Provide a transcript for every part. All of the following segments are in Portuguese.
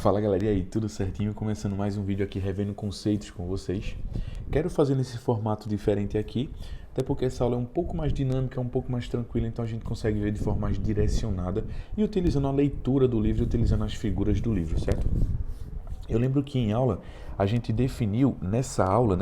Fala galera, e aí, tudo certinho? Começando mais um vídeo aqui revendo conceitos com vocês. Quero fazer nesse formato diferente aqui, até porque essa aula é um pouco mais dinâmica, um pouco mais tranquila, então a gente consegue ver de forma mais direcionada e utilizando a leitura do livro, utilizando as figuras do livro, certo? Eu lembro que em aula a gente definiu, nessa aula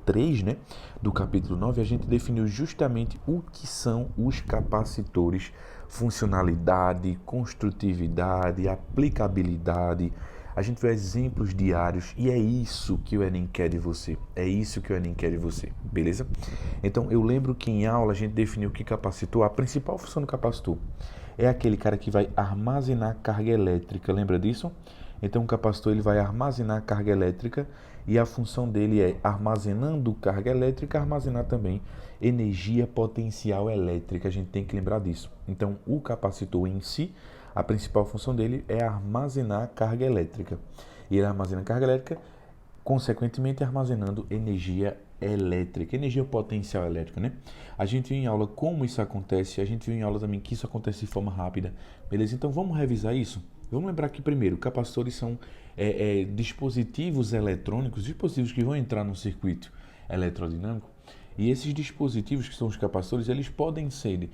3, né, do capítulo 9, a gente definiu justamente o que são os capacitores, funcionalidade, construtividade, aplicabilidade. A gente vê exemplos diários e é isso que o Enem quer de você. É isso que o Enem quer de você, beleza? Então eu lembro que em aula a gente definiu que capacitor, a principal função do capacitor é aquele cara que vai armazenar carga elétrica, lembra disso? Então o capacitor ele vai armazenar carga elétrica e a função dele é, armazenando carga elétrica, armazenar também energia potencial elétrica. A gente tem que lembrar disso. Então o capacitor em si, a principal função dele é armazenar carga elétrica. E ele armazena carga elétrica, consequentemente armazenando energia elétrica, energia potencial elétrica, né? A gente viu em aula como isso acontece, a gente viu em aula também que isso acontece de forma rápida, beleza? Então vamos revisar isso? Vamos lembrar que primeiro, capacitores são dispositivos eletrônicos, dispositivos que vão entrar no circuito eletrodinâmico, e esses dispositivos que são os capacitores, eles podem ser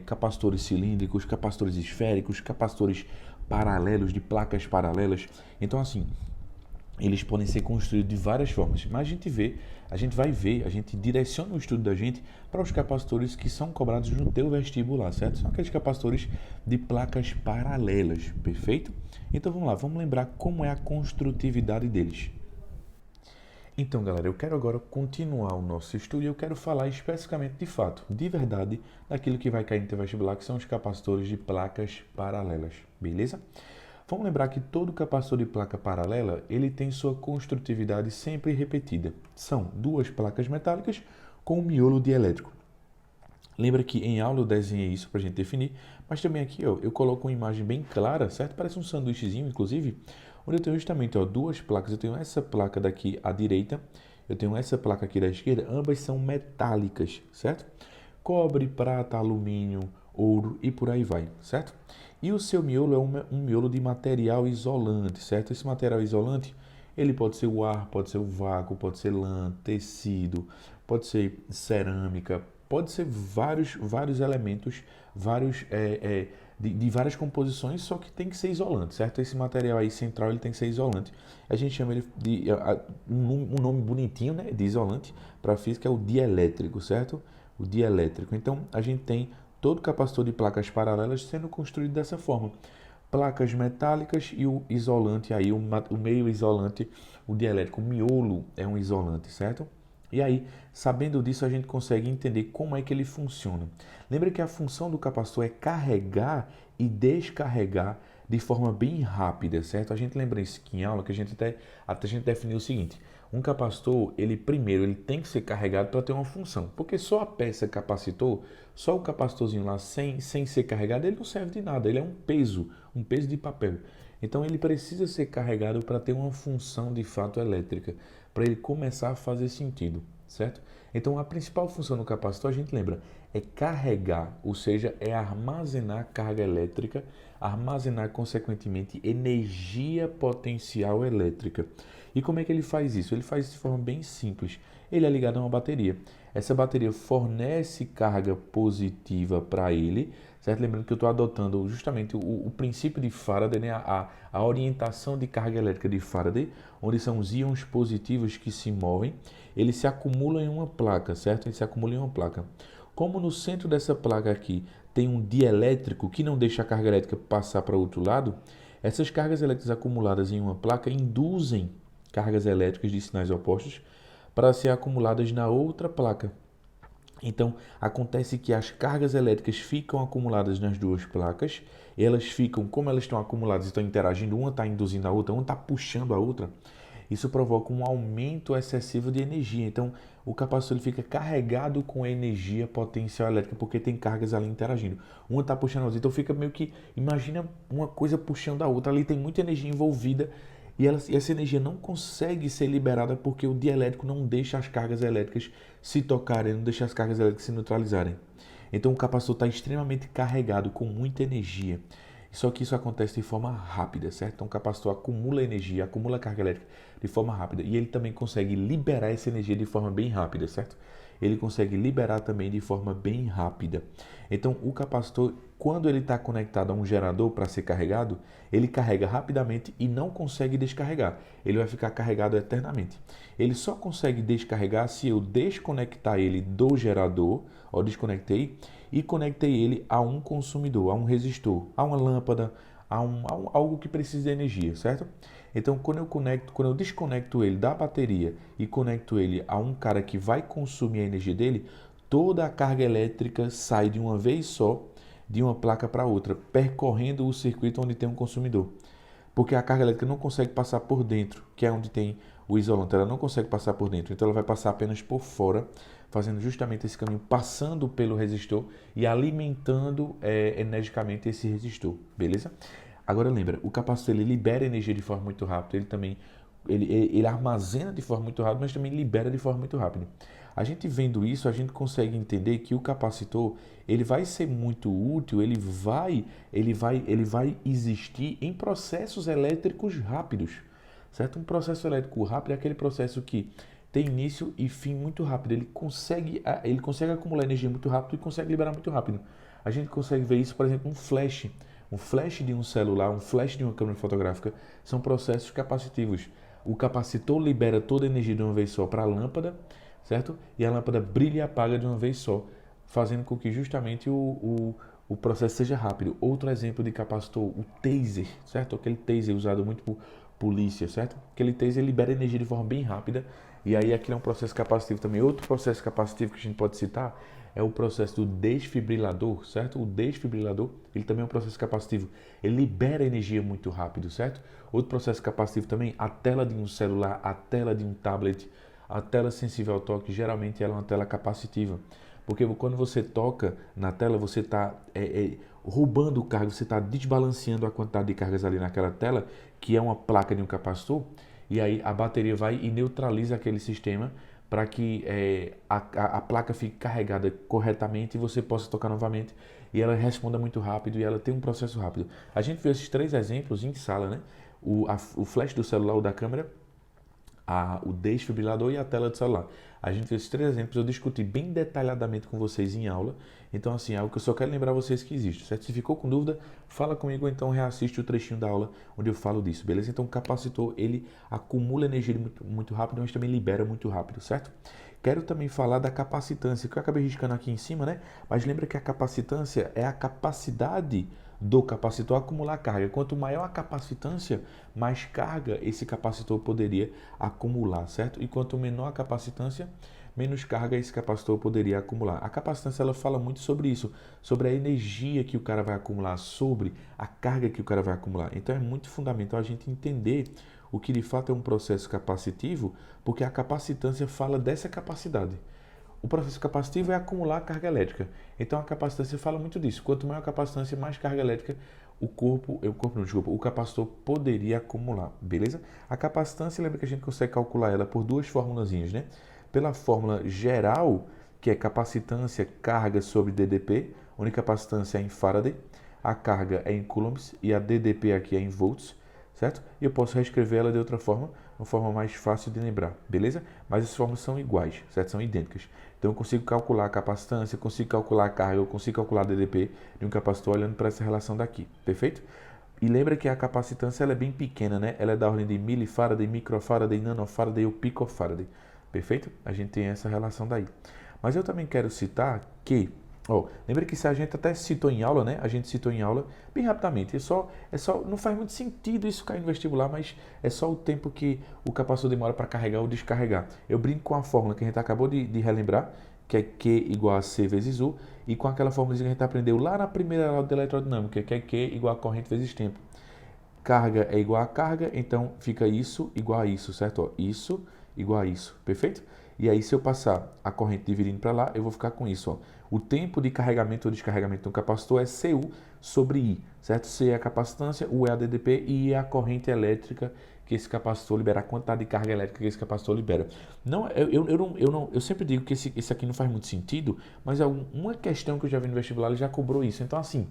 capacitores cilíndricos, capacitores esféricos, capacitores paralelos, de placas paralelas. Então assim, eles podem ser construídos de várias formas, mas a gente direciona o estudo da gente para os capacitores que são cobrados no teu vestibular, certo? São aqueles capacitores de placas paralelas, perfeito? Então vamos lá, vamos lembrar como é a construtividade deles. Então galera, eu quero agora continuar o nosso estudo e eu quero falar especificamente de fato, de verdade, daquilo que vai cair no teu vestibular, que são os capacitores de placas paralelas, beleza? Vamos lembrar que todo capacitor de placa paralela, ele tem sua construtividade sempre repetida. São duas placas metálicas com um miolo dielétrico. Lembra que em aula eu desenhei isso para a gente definir, mas também aqui ó, eu coloco uma imagem bem clara, certo? Parece um sanduíchezinho, inclusive, onde eu tenho justamente ó, duas placas. Eu tenho essa placa daqui à direita, eu tenho essa placa aqui da esquerda, ambas são metálicas, certo? Cobre, prata, alumínio, ouro e por aí vai, certo? E o seu miolo é um miolo de material isolante, certo? Esse material isolante, ele pode ser o ar, pode ser o vácuo, pode ser lã, tecido, pode ser cerâmica, pode ser vários elementos, de várias composições, só que tem que ser isolante, certo? Esse material aí central, ele tem que ser isolante. A gente chama ele de um nome bonitinho, né, de isolante para física é o dielétrico, certo? O dielétrico. Então, a gente tem todo capacitor de placas paralelas sendo construído dessa forma. Placas metálicas e o isolante aí, o meio isolante, o dielétrico, o miolo é um isolante, certo? E aí, sabendo disso, a gente consegue entender como é que ele funciona. Lembra que a função do capacitor é carregar e descarregar de forma bem rápida, certo? A gente lembra isso aqui em aula, que até a gente definiu o seguinte: um capacitor, ele tem que ser carregado para ter uma função, porque só a peça capacitor, só o capacitorzinho lá sem ser carregado, ele não serve de nada, ele é um peso de papel. Então ele precisa ser carregado para ter uma função de fato elétrica, para ele começar a fazer sentido, certo? Então a principal função do capacitor, a gente lembra, é carregar, ou seja, é armazenar carga elétrica, armazenar consequentemente energia potencial elétrica. E como é que ele faz isso? Ele faz isso de forma bem simples. Ele é ligado a uma bateria. Essa bateria fornece carga positiva para ele, certo? Lembrando que eu estou adotando justamente o princípio de Faraday, né? A orientação de carga elétrica de Faraday, onde são os íons positivos que se movem, eles se acumulam em uma placa, certo? Eles se acumulam em uma placa. Como no centro dessa placa aqui tem um dielétrico que não deixa a carga elétrica passar para o outro lado, essas cargas elétricas acumuladas em uma placa induzem cargas elétricas de sinais opostos para ser acumuladas na outra placa. Então, acontece que as cargas elétricas ficam acumuladas nas duas placas, como elas estão acumuladas e estão interagindo, uma está induzindo a outra, uma está puxando a outra, isso provoca um aumento excessivo de energia. Então, o capacitor ele fica carregado com energia potencial elétrica, porque tem cargas ali interagindo. Uma está puxando a outra. Então, fica meio que, imagina uma coisa puxando a outra. Ali tem muita energia envolvida e essa energia não consegue ser liberada porque o dielétrico não deixa as cargas elétricas se tocarem, não deixa as cargas elétricas se neutralizarem. Então, o capacitor está extremamente carregado com muita energia. Só que isso acontece de forma rápida, certo? Então o capacitor acumula energia, acumula carga elétrica de forma rápida e ele também consegue liberar essa energia de forma bem rápida, certo? Ele consegue liberar também de forma bem rápida. Então o capacitor, quando ele está conectado a um gerador para ser carregado, ele carrega rapidamente e não consegue descarregar. Ele vai ficar carregado eternamente. Ele só consegue descarregar se eu desconectar ele do gerador, ó, desconectei, e conectei ele a um consumidor, a um resistor, a uma lâmpada, algo que precisa de energia, certo? Então, quando eu desconecto ele da bateria e conecto ele a um cara que vai consumir a energia dele, toda a carga elétrica sai de uma vez só, de uma placa para outra, percorrendo o circuito onde tem um consumidor. Porque a carga elétrica não consegue passar por dentro, que é onde tem o isolante, ela não consegue passar por dentro, então ela vai passar apenas por fora, fazendo justamente esse caminho, passando pelo resistor e alimentando energicamente esse resistor, beleza? Agora lembra, o capacitor ele libera energia de forma muito rápida, ele também ele armazena de forma muito rápida, mas também libera de forma muito rápida. A gente vendo isso, a gente consegue entender que o capacitor ele vai ser muito útil, ele vai existir em processos elétricos rápidos, certo? Um processo elétrico rápido é aquele processo que tem início e fim muito rápido. Ele consegue acumular energia muito rápido e consegue liberar muito rápido. A gente consegue ver isso, por exemplo, um flash de um celular, um flash de uma câmera fotográfica, são processos capacitivos. O capacitor libera toda a energia de uma vez só para a lâmpada, certo? E a lâmpada brilha e apaga de uma vez só, fazendo com que justamente o processo seja rápido. Outro exemplo de capacitor, o taser, certo? Aquele taser usado muito por polícia, certo? Aquele taser libera energia de forma bem rápida e aí aquilo é um processo capacitivo também. Outro processo capacitivo que a gente pode citar é o processo do desfibrilador, certo? O desfibrilador, ele também é um processo capacitivo. Ele libera energia muito rápido, certo? Outro processo capacitivo também, a tela de um celular, a tela de um tablet, a tela sensível ao toque, geralmente ela é uma tela capacitiva. Porque quando você toca na tela, você está roubando carga, você está desbalanceando a quantidade de cargas ali naquela tela, que é uma placa de um capacitor, e aí a bateria vai e neutraliza aquele sistema para que a placa fique carregada corretamente e você possa tocar novamente e ela responda muito rápido e ela tem um processo rápido. A gente viu esses 3 exemplos em sala, né? O flash do celular ou da câmera, o desfibrilador e a tela do celular. A gente fez 3 exemplos, eu discuti bem detalhadamente com vocês em aula. Então, assim, é algo que eu só quero lembrar vocês que existe, certo? Se ficou com dúvida, fala comigo, então reassiste o trechinho da aula onde eu falo disso, beleza? Então, o capacitor, ele acumula energia muito, muito rápido, mas também libera muito rápido, certo? Quero também falar da capacitância, que eu acabei riscando aqui em cima, né? Mas lembra que a capacitância é a capacidade do capacitor acumular carga. Quanto maior a capacitância, mais carga esse capacitor poderia acumular, certo? E quanto menor a capacitância, menos carga esse capacitor poderia acumular. A capacitância ela fala muito sobre isso, sobre a energia que o cara vai acumular, sobre a carga que o cara vai acumular. Então é muito fundamental a gente entender o que de fato é um processo capacitivo, porque a capacitância fala dessa capacidade. O processo capacitivo é acumular carga elétrica. Então a capacitância fala muito disso. Quanto maior a capacitância, mais carga elétrica o capacitor poderia acumular, beleza? A capacitância, lembra que a gente consegue calcular ela por 2 formulazinhas, né? Pela fórmula geral, que é capacitância carga sobre DDP, onde capacitância é em Faraday, a carga é em coulombs e a DDP aqui é em volts, certo? E eu posso reescrever ela de outra forma, uma forma mais fácil de lembrar, beleza? Mas as fórmulas são iguais, certo? São idênticas. Então eu consigo calcular a capacitância, eu consigo calcular a carga, eu consigo calcular a DDP de um capacitor olhando para essa relação daqui, perfeito? E lembra que a capacitância ela é bem pequena, né? Ela é da ordem de milifaraday, microfaraday, nanofaraday ou picofaraday, perfeito? A gente tem essa relação daí. Mas eu também quero citar que lembra que se a gente até citou em aula, né? A gente citou em aula bem rapidamente. Não faz muito sentido isso cair no vestibular, mas é só o tempo que o capacitor demora para carregar ou descarregar. Eu brinco com a fórmula que a gente acabou de relembrar, que é Q igual a C vezes U, e com aquela fórmula que a gente aprendeu lá na primeira aula de eletrodinâmica, que é Q igual a corrente vezes tempo. Carga é igual a carga, então fica isso igual a isso, certo? Isso igual a isso, perfeito? E aí, se eu passar a corrente dividindo para lá, eu vou ficar com isso. O tempo de carregamento ou descarregamento do capacitor é CU sobre I, certo? C é a capacitância, U é a DDP e I é a corrente elétrica que esse capacitor libera, a quantidade de carga elétrica que esse capacitor libera. Eu sempre digo que esse aqui não faz muito sentido, mas uma questão que eu já vi no vestibular ele já cobrou isso. Então, assim,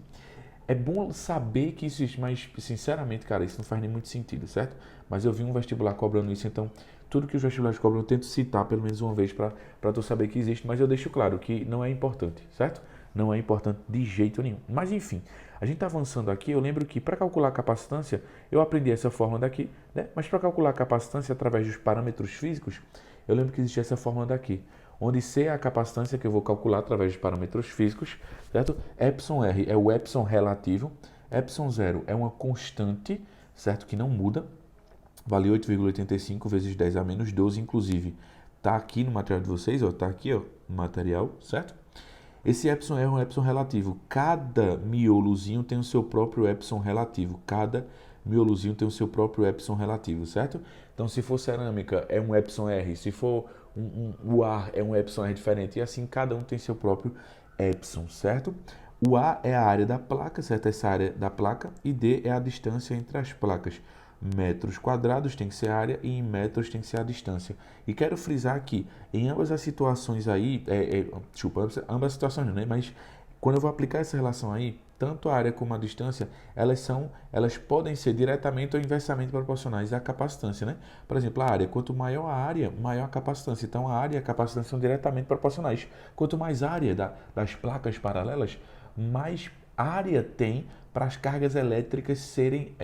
É bom saber que isso existe, mas sinceramente, cara, isso não faz nem muito sentido, certo? Mas eu vi um vestibular cobrando isso, então tudo que os vestibulares cobram eu tento citar pelo menos uma vez para tu saber que existe, mas eu deixo claro que não é importante, certo? Não é importante de jeito nenhum. Mas enfim, a gente está avançando aqui, eu lembro que para calcular a capacitância, eu aprendi essa fórmula daqui, né? Mas para calcular a capacitância através dos parâmetros físicos, eu lembro que existia essa fórmula daqui, onde C é a capacitância que eu vou calcular através de parâmetros físicos, certo? Epsilon R é o epsilon relativo, epsilon zero é uma constante, certo? Que não muda, vale 8,85 vezes 10 a menos 12, inclusive tá aqui no material de vocês, ó, tá aqui, ó, no material, certo? Esse epsilon é um epsilon relativo. Cada miolozinho tem o seu próprio epsilon relativo. Cada miolozinho tem o seu próprio epsilon relativo, certo? Então, se for cerâmica, é um epsilon R. Se for o ar, é um epsilon R diferente. E assim, cada um tem seu próprio epsilon, certo? O A é a área da placa, certo? Essa área da placa. E D é a distância entre as placas. Metros quadrados tem que ser a área e em metros tem que ser a distância. E quero frisar aqui, em ambas as situações aí, ambas as situações, né? Mas quando eu vou aplicar essa relação aí, tanto a área como a distância, elas podem ser diretamente ou inversamente proporcionais à capacitância, né? Por exemplo, a área, quanto maior a área, maior a capacitância. Então, a área e a capacitância são diretamente proporcionais. Quanto mais área das placas paralelas, mais área tem para as cargas elétricas serem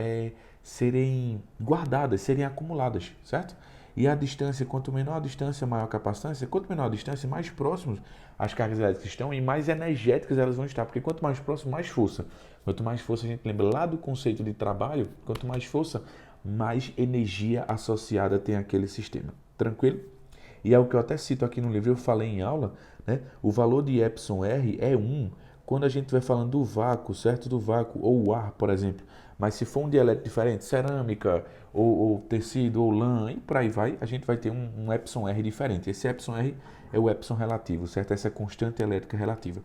guardadas, serem acumuladas, certo? E a distância, quanto menor a distância, maior a capacitância. Quanto menor a distância, mais próximos as cargas elétricas estão e mais energéticas elas vão estar. Porque quanto mais próximo, mais força. Quanto mais força, a gente lembra lá do conceito de trabalho, quanto mais força, mais energia associada tem aquele sistema. Tranquilo? E é o que eu até cito aqui no livro, eu falei em aula, né? O valor de epsilon R é 1 quando a gente estiver falando do vácuo, certo? Do vácuo, ou o ar, por exemplo. Mas se for um dielétrico diferente, cerâmica, ou tecido, ou lã, e por aí vai, a gente vai ter um epsilon R diferente. Esse epsilon R é o epsilon relativo, certo? Essa constante elétrica relativa.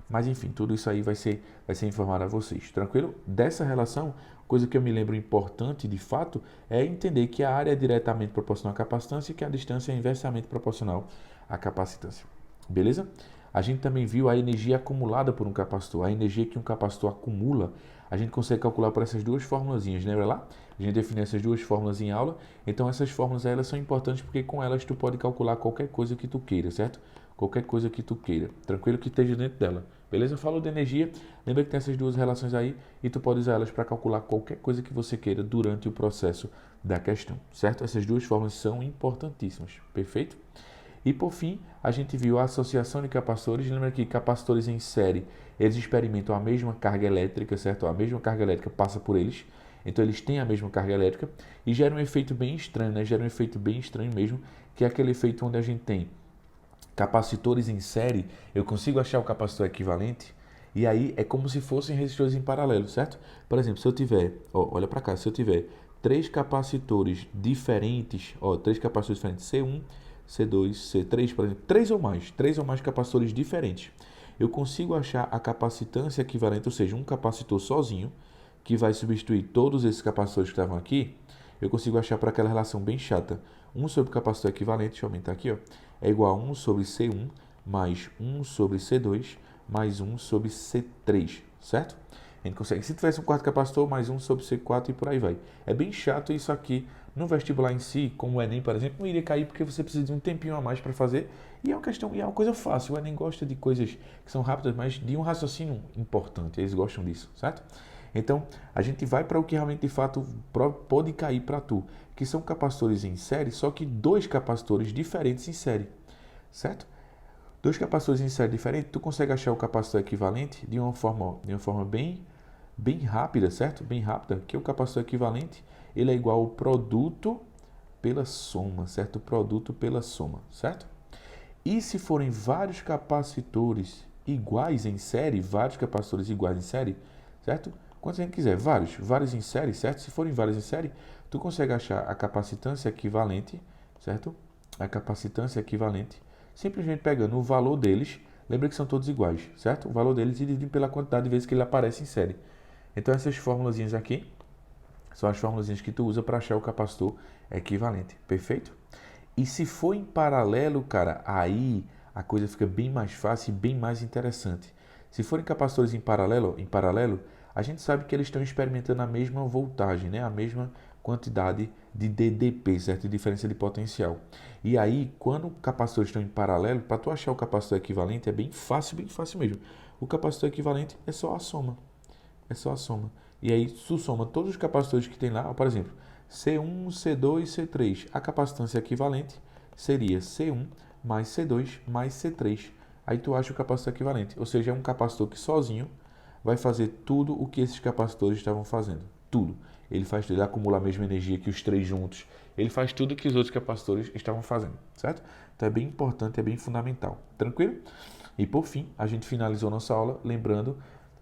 Mas enfim, tudo isso aí vai ser informado a vocês, tranquilo? Dessa relação, coisa que eu me lembro importante de fato é entender que a área é diretamente proporcional à capacitância e que a distância é inversamente proporcional à capacitância. Beleza? A gente também viu a energia acumulada por um capacitor, a energia que um capacitor acumula, a gente consegue calcular por essas duas formulazinhas, lembra lá? A gente definiu essas duas fórmulas em aula, então essas fórmulas elas são importantes porque com elas tu pode calcular qualquer coisa que tu queira, certo? Qualquer coisa que tu queira, tranquilo que esteja dentro dela, beleza? Falou de energia, lembra que tem essas duas relações aí e tu pode usar elas para calcular qualquer coisa que você queira durante o processo da questão, certo? Essas duas fórmulas são importantíssimas, perfeito? E por fim, a gente viu a associação de capacitores. Lembra que capacitores em série, eles experimentam a mesma carga elétrica, certo? A mesma carga elétrica passa por eles. Então eles têm a mesma carga elétrica e gera um efeito bem estranho, né? Gera um efeito bem estranho mesmo, que é aquele efeito onde a gente tem capacitores em série, eu consigo achar o capacitor equivalente e aí é como se fossem resistores em paralelo, certo? Por exemplo, se eu tiver, olha para cá, se eu tiver três capacitores diferentes, três capacitores diferentes, C1, C2, C3, por exemplo, três ou mais capacitores diferentes. Eu consigo achar a capacitância equivalente, ou seja, um capacitor sozinho, que vai substituir todos esses capacitores que estavam aqui, eu consigo achar para aquela relação bem chata. 1 sobre o capacitor equivalente, deixa eu aumentar aqui, é igual a 1 sobre C1 mais 1 sobre C2 mais 1 sobre C3, certo? A gente consegue, se tivesse um quarto capacitor, mais 1 sobre C4 e por aí vai. É bem chato isso aqui. No vestibular em si, como o Enem, por exemplo, não iria cair porque você precisa de um tempinho a mais para fazer. E é uma questão, e é uma coisa fácil. O Enem gosta de coisas que são rápidas, mas de um raciocínio importante. Eles gostam disso, certo? Então, a gente vai para o que realmente, de fato, pode cair para tu, que são capacitores em série, só que dois capacitores diferentes em série, certo? Dois capacitores em série diferentes, tu consegue achar o capacitor equivalente de uma forma bem rápida, certo? Bem rápida, que o capacitor equivalente, ele é igual ao produto pela soma, certo? Produto pela soma, certo? E se forem vários capacitores iguais em série, certo? Quantos a gente quiser, vários em série, certo? Se forem vários em série, tu consegue achar a capacitância equivalente, certo? A capacitância equivalente, simplesmente pegando o valor deles, lembra que são todos iguais, certo? O valor deles e dividindo pela quantidade de vezes que ele aparece em série. Então essas formulazinhas aqui são as formulazinhas que tu usa para achar o capacitor equivalente, perfeito? E se for em paralelo, cara, aí a coisa fica bem mais fácil e bem mais interessante. Se forem capacitores em paralelo, A gente sabe que eles estão experimentando a mesma voltagem, né? A mesma quantidade de DDP, certo? De diferença de potencial. E aí, quando capacitores estão em paralelo, para tu achar o capacitor equivalente é bem fácil mesmo. O capacitor equivalente é só a soma. É só a soma. E aí, tu soma todos os capacitores que tem lá, por exemplo, C1, C2, C3. A capacitância equivalente seria C1 mais C2 mais C3. Aí tu acha o capacitor equivalente. Ou seja, é um capacitor que sozinho vai fazer tudo o que esses capacitores estavam fazendo. Tudo. Ele acumula a mesma energia que os três juntos. Ele faz tudo o que os outros capacitores estavam fazendo, certo? Então é bem importante, é bem fundamental. Tranquilo? E por fim, a gente finalizou nossa aula lembrando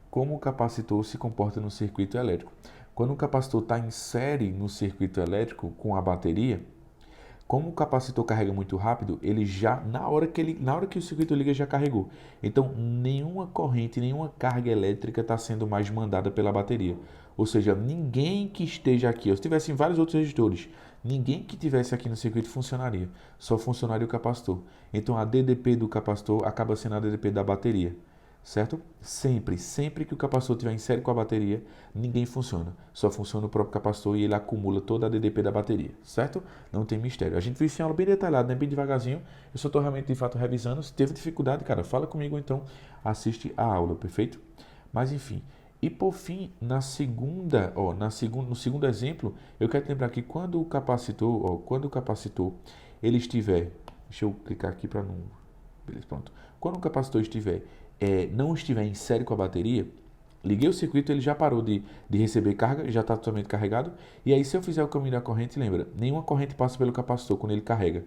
como o capacitor se comporta no circuito elétrico. Quando o capacitor está em série no circuito elétrico com a bateria, como o capacitor carrega muito rápido, ele já, na hora que o circuito liga, já carregou. Então, nenhuma corrente, nenhuma carga elétrica está sendo mais mandada pela bateria. Ou seja, ninguém que esteja aqui, se tivessem vários outros resistores, ninguém que tivesse aqui no circuito funcionaria. Só funcionaria o capacitor. Então, a DDP do capacitor acaba sendo a DDP da bateria. Certo? Sempre que o capacitor estiver em série com a bateria, ninguém funciona. Só funciona o próprio capacitor e ele acumula toda a DDP da bateria, certo? Não tem mistério. A gente viu isso em aula bem detalhada, né? Bem devagarzinho. Eu só estou realmente, de fato, revisando. Se teve dificuldade, cara, fala comigo, então assiste a aula, perfeito? Mas, enfim. E, por fim, no segundo exemplo, eu quero lembrar que quando o capacitor, ele estiver... Deixa eu clicar aqui para não... Beleza, pronto. Quando o capacitor não estiver em série com a bateria, liguei o circuito, ele já parou de receber carga, já está totalmente carregado. E aí, se eu fizer o caminho da corrente, lembra, nenhuma corrente passa pelo capacitor quando ele carrega,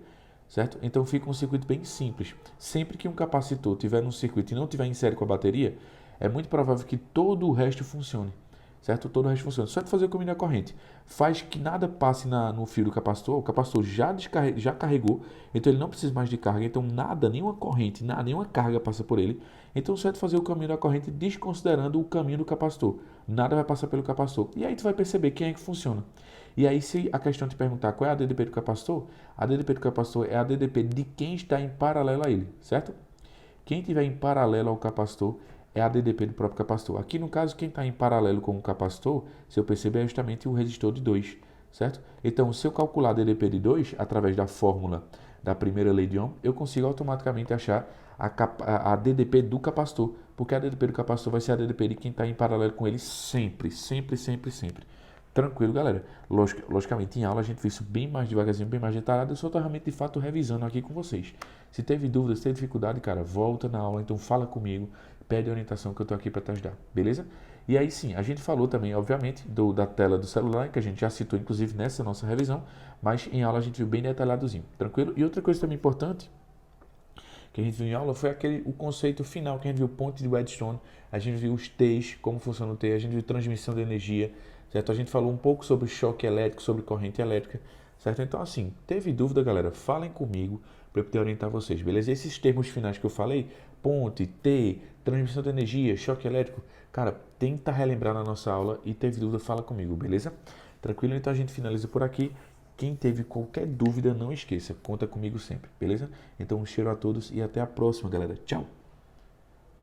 certo? Então fica um circuito bem simples. Sempre que um capacitor estiver no circuito e não estiver em série com a bateria, é muito provável que todo o resto funcione, certo? Todo o resto funciona. Só de fazer o caminho da corrente faz que nada passe no fio do capacitor. O capacitor já carregou, então ele não precisa mais de carga. Então nenhuma corrente, nenhuma carga passa por ele. Então só de fazer o caminho da corrente desconsiderando o caminho do capacitor. Nada vai passar pelo capacitor. E aí tu vai perceber quem é que funciona. E aí, se a questão te perguntar qual é a DDP do capacitor, a DDP do capacitor é a DDP de quem está em paralelo a ele, certo? Quem estiver em paralelo ao capacitor é a DDP do próprio capacitor. Aqui, no caso, quem está em paralelo com o capacitor, se eu perceber, é justamente o resistor de 2, certo? Então, se eu calcular a DDP de 2, através da fórmula da primeira lei de Ohm, eu consigo automaticamente achar a DDP do capacitor, porque a DDP do capacitor vai ser a DDP de quem está em paralelo com ele sempre. Tranquilo, galera? Logicamente, em aula a gente fez isso bem mais devagarzinho, bem mais detalhado. Eu só estou realmente, de fato, revisando aqui com vocês. Se teve dúvidas, se teve dificuldade, cara, volta na aula, então fala comigo, pede orientação que eu estou aqui para te ajudar, beleza? E aí sim, a gente falou também, obviamente, da tela do celular, que a gente já citou, inclusive, nessa nossa revisão, mas em aula a gente viu bem detalhadozinho, tranquilo? E outra coisa também importante que a gente viu em aula foi o conceito final, que a gente viu ponte de Wheatstone, a gente viu os T's, como funciona o T, a gente viu transmissão de energia, certo? A gente falou um pouco sobre choque elétrico, sobre corrente elétrica, certo? Então, assim, teve dúvida, galera? Falem comigo para eu poder orientar vocês, beleza? Esses termos finais que eu falei, ponte, T, transmissão de energia, choque elétrico, cara, tenta relembrar na nossa aula e teve dúvida, fala comigo, beleza? Tranquilo? Então a gente finaliza por aqui. Quem teve qualquer dúvida, não esqueça, conta comigo sempre, beleza? Então um cheiro a todos e até a próxima, galera. Tchau!